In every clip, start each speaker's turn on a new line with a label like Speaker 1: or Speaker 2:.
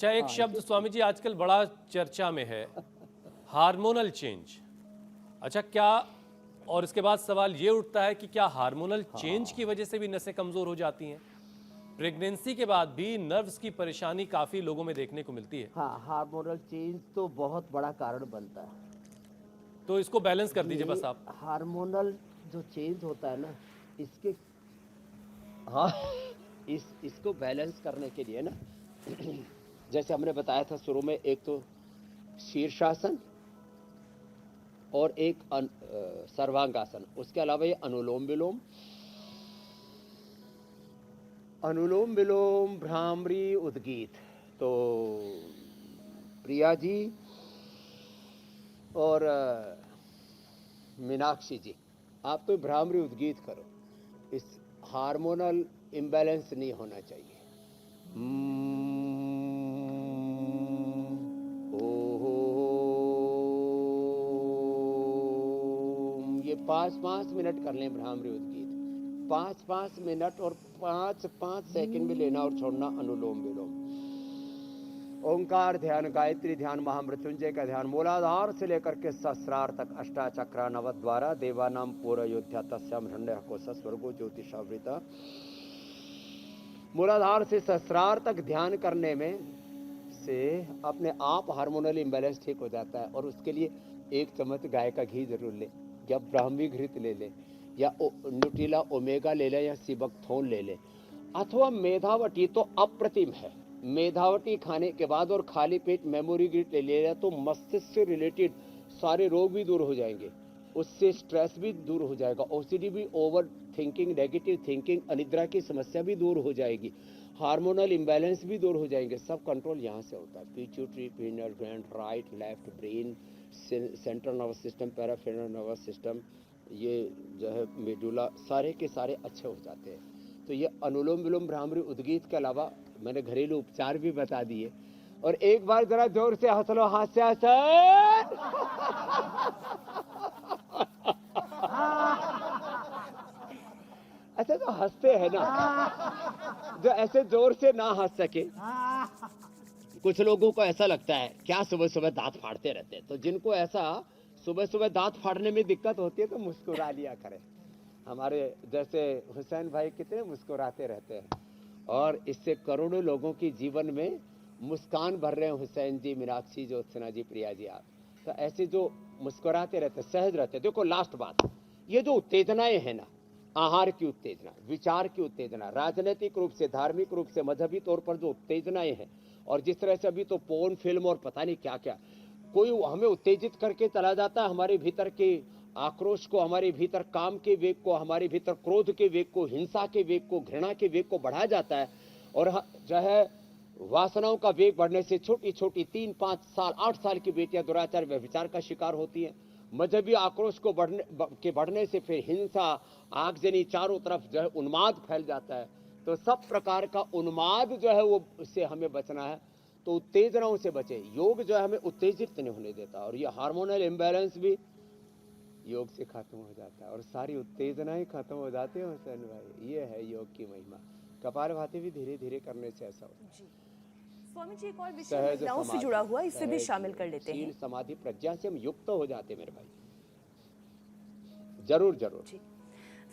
Speaker 1: अच्छा, एक शब्द स्वामी जी आजकल बड़ा चर्चा में है, हार्मोनल चेंज। अच्छा, क्या, और इसके बाद सवाल ये उठता है कि क्या हार्मोनल चेंज की वजह से भी नसें कमजोर हो जाती हैं? प्रेगनेंसी के बाद भी नर्व्स की परेशानी काफी लोगों में देखने को मिलती है,
Speaker 2: हाँ, हार्मोनल चेंज तो बहुत बड़ा कारण बनता है।
Speaker 1: तो इसको बैलेंस कर दीजिए
Speaker 2: ये
Speaker 1: बस आप।
Speaker 2: हार्मोनल जो चेंज होता है ना, इसके हाँ इसको बैलेंस करने के लिए ना जैसे हमने बताया था शुरू में, एक तो शीर्षासन और एक सर्वांगासन, उसके अलावा ये अनुलोम विलोम, अनुलोम विलोम, भ्रामरी, उद्गीत। तो प्रिया जी और मीनाक्षी जी, आप तो भ्रामरी उद्गीत करो, इस हार्मोनल इम्बैलेंस नहीं होना चाहिए। ये 5-5 मिनट कर लें भ्रामरी उद्गीत, 5-5 मिनट और 5-5 सेकंड भी लेना और छोड़ना अनुलोम विलोम। ओंकार ध्यान, गायत्री ध्यान, महामृत्युंजय का ध्यान, मूलाधार से लेकर के सहस्रार तक, अष्टाचक्र नवद्वारा, देवानाम पूरा योद्धा तस्याम हिरण्य कोश स्वर्गो ज्योतिषावृता। मूलाधार से सहस्रार तक ध्यान करने में से अपने आप हार्मोनल इम्बैलेंस ठीक हो जाता है। और उसके लिए 1 चम्मच गाय का घी जरूर ले, या ब्राह्मी घृत ले ले, या न्यूट्रिला ओमेगा ले ले, या सिबकथोन ले ले, अथवा मेधावटी तो अप्रतिम है। मेधावटी खाने के बाद और खाली पेट मेमोरी ग्रिड ले लिया तो मस्तिष्क से रिलेटेड सारे रोग भी दूर हो जाएंगे, उससे स्ट्रेस भी दूर हो जाएगा, ओसीडी भी, ओवर थिंकिंग, नेगेटिव थिंकिंग, अनिद्रा की समस्या भी दूर हो जाएगी, हार्मोनल इम्बैलेंस भी दूर हो जाएंगे। सब कंट्रोल यहाँ से होता है। Pituitary, pineal gland, right left brain, central nervous system, peripheral nervous system, ये जो है मेडुला, सारे के सारे अच्छे हो जाते हैं। तो ये अनुलोम विलोम, भ्रामरी, उद्गीत के अलावा मैंने घरेलू उपचार भी बता दिए। और एक बार जरा जोर से हंस लो, हास्यासन। ऐसे तो हंसते हैं ना, जो ऐसे जोर से ना हंस सके। कुछ लोगों को ऐसा लगता है क्या सुबह सुबह दांत फाड़ते रहते हैं, तो जिनको ऐसा सुबह सुबह दांत फाड़ने में दिक्कत होती है तो मुस्कुरा लिया करें। हमारे जैसे हुसैन भाई कितने मुस्कुराते रहते हैं, और इससे करोड़ों लोगों की जीवन में मुस्कान भर रहे हैं। हुसैन जी, मीनाक्षी, ज्योत्सना जी, प्रिया जी, आप तो ऐसे जो मुस्कुराते रहते, सहज रहते। देखो लास्ट बात, ये जो उत्तेजनाएं है ना, आहार की उत्तेजना, विचार की उत्तेजना, राजनीतिक रूप से, धार्मिक रूप से, मजहबी तौर पर जो उत्तेजनाएं हैं, और जिस तरह से अभी तो पोर्न फिल्म और पता नहीं क्या क्या कोई हमें उत्तेजित करके चला जाता है, हमारे भीतर के आक्रोश को, हमारे भीतर काम के वेग को, हमारे भीतर क्रोध के वेग को, हिंसा के वेग को, घृणा के वेग को बढ़ा जाता है। और जो है वासनाओं का वेग बढ़ने से छोटी छोटी 3-5 साल 8 साल की बेटियां दुराचार व्यभिचार का शिकार होती हैं। मजहबी आक्रोश को बढ़ने से फिर हिंसा, आगजनी, चारों तरफ जो है उन्माद फैल जाता है। तो सब प्रकार का उन्माद जो है वो, उससे हमें बचना है। तो उत्तेजनाओं से बचे। योग जो है हमें उत्तेजित नहीं होने देता, और ये हार्मोनल इम्बैलेंस भी योग से खत्म हो जाता है, और सारी उत्तेजनाएं खत्म हो जाती है। हुसैन भाई, ये है योग की महिमा। कपालभाति भी धीरे धीरे करने से ऐसा होता है।
Speaker 3: स्वामी जी, एक और विषय
Speaker 2: सहज
Speaker 3: महिलाओं से
Speaker 2: समाधि,
Speaker 3: जुड़ा हुआ, इसे भी
Speaker 2: सहज
Speaker 3: शामिल कर लेते हैं।
Speaker 2: शील समाधि प्रज्ञा से हम युक्त हो जाते मेरे भाई। जरूर जरूर।
Speaker 3: जी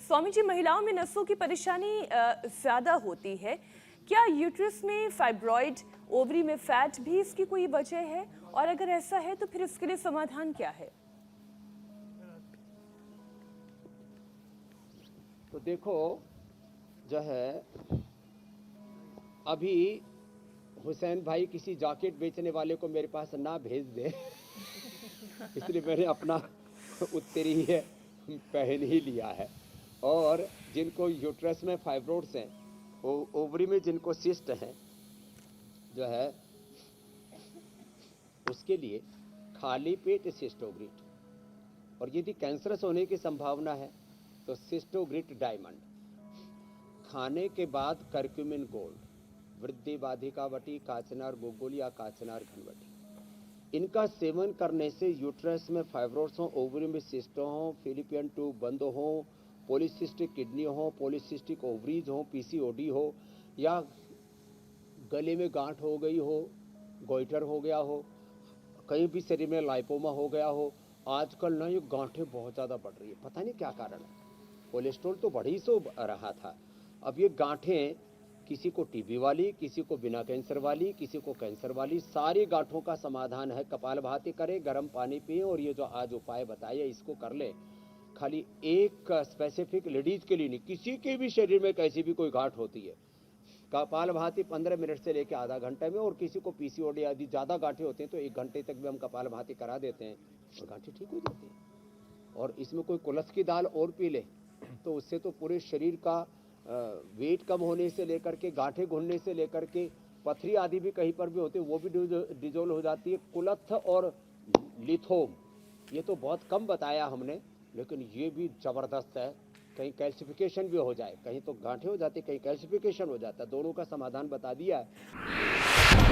Speaker 3: स्वामी जी, महिलाओं में नसों की परेशानी ज्यादा होती है, क्या यूट्रस में फाइब्रॉइड, ओवरी में फैट भी इसकी कोई वजह है? और अगर ऐसा है तो फिर इसके लिए समाधान क्या है?
Speaker 2: तो देखो जो है, अभी हुसैन भाई किसी जैकेट बेचने वाले को मेरे पास ना भेज दे इसलिए मैंने अपना उत्तरीय पहन ही लिया है। और जिनको यूट्रस में फाइब्रोड्स हैं, ओवरी में जिनको सिस्ट है जो है, उसके लिए खाली पेट सिस्टोग्रिट, और यदि कैंसरस होने की संभावना है तो सिस्टोग्रिट डायमंड, खाने के बाद करक्यूमिन गोल्ड, वृद्धि बाधिकावटी, काचनार गुगुल या काचनार घनवटी, इनका सेवन करने से यूट्रस में फाइब्रोड्स हो, ओवरी में सिस्ट हो, फिलिपियन ट्यूब बंद हो, पॉलीसिस्टिक किडनी हो, पॉलीसिस्टिक ओवरीज हो, पीसीओडी हो, या गले में गांठ हो गई हो, गोइटर हो गया हो, कहीं भी शरीर में लाइपोमा हो गया हो, आजकल ना ये गांठें बहुत ज़्यादा बढ़ रही है, पता नहीं क्या कारण है। कोलेस्ट्रॉल तो बढ़ ही सो रहा था, अब ये गांठें, किसी को टीबी वाली, किसी को बिना कैंसर वाली, किसी को कैंसर वाली, सारी गांठों का समाधान है। कपालभाति करें, गर्म पानी पिए और ये जो आज उपाय बताए इसको कर ले। खाली एक स्पेसिफिक लेडीज के लिए नहीं, किसी के भी शरीर में कैसी भी कोई गांठ होती है, कपालभाति 15 मिनट से लेकर आधा घंटे में, और किसी को पीसीओडी आदि ज़्यादा गांठें होती हैं तो 1 घंटे तक भी हम कपालभाति करा देते हैं और गांठें ठीक हो जाती हैं। और इसमें कोई कुल्थ की दाल और पी ले तो उससे तो पूरे शरीर का वेट कम होने से लेकर के, गांठें घुलने से लेकर के, पथरी आदि भी कहीं पर भी होती है वो भी डिजोल्व हो जाती है। कुल्थ और लिथोम ये तो बहुत कम बताया हमने, लेकिन ये भी ज़बरदस्त है। कहीं कैल्सिफिकेशन भी हो जाए, कहीं तो गांठें हो जाती, कहीं कैल्सिफिकेशन हो जाता है, दोनों का समाधान बता दिया है।